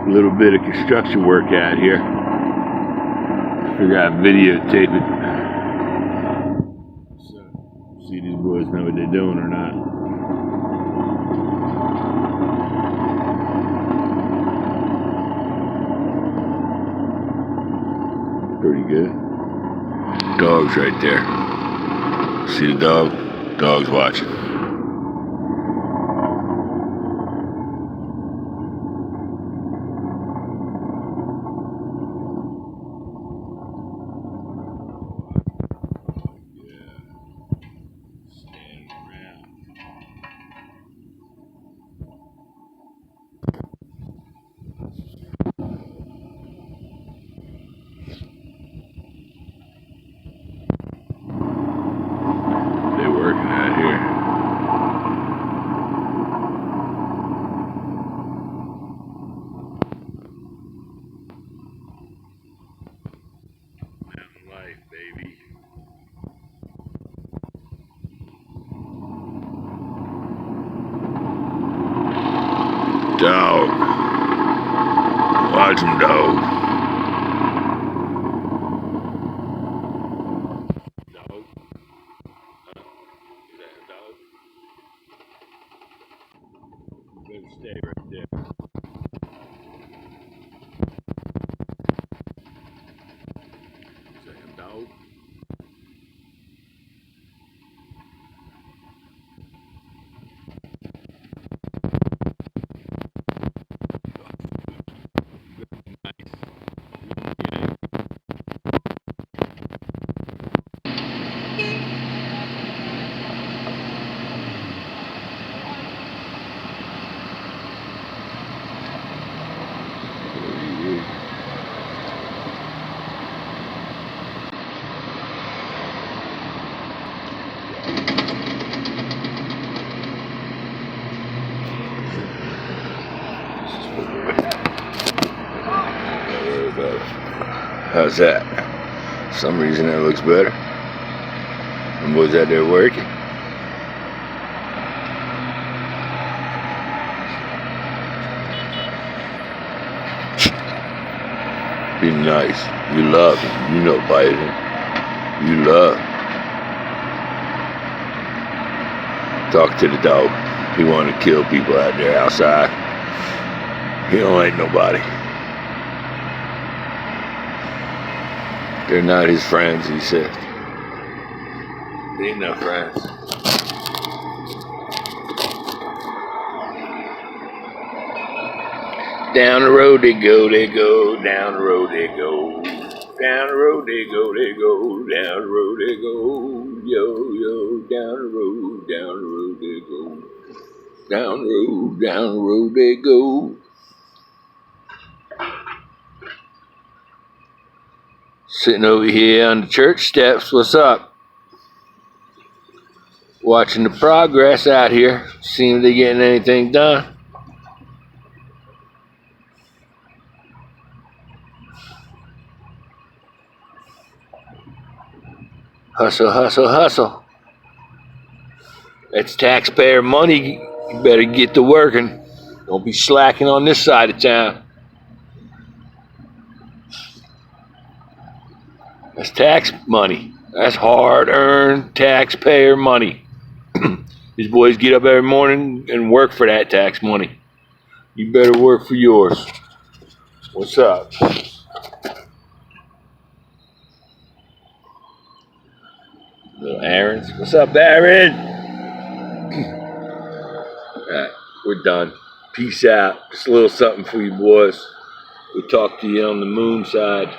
A little bit of construction work out here. Figure out videotape it. So, see these boys know what they're doing or not. Pretty good. Dog's right there. See the dog? Dog's watching. They're working out here. Mountain life, baby. Dog. Watch him, dog. Dog. Is that a dog? You better stay right there. Is that a dog? How's that? For some reason that looks better. And boys out there working. Be nice. You love him. You know Biden. You love. Talk to the dog. He want to kill people out there outside. He don't like nobody. They're not his friends, he said. They ain't no friends. Down the road they go, down the road they go. Down the road they go, down the road they go. Yo, yo, down the road they go. Down the road they go. Sitting over here on the church steps, what's up? Watching the progress out here, seeing if they're getting anything done. Hustle, hustle, hustle. That's taxpayer money. You better get to working. Don't be slacking on this side of town. That's tax money. That's hard-earned taxpayer money. These boys get up every morning and work for that tax money. You better work for yours. What's up? Little Aaron's. What's up, Aaron? Alright, we're done. Peace out. Just a little something for you boys. We'll talk to you on the moon side.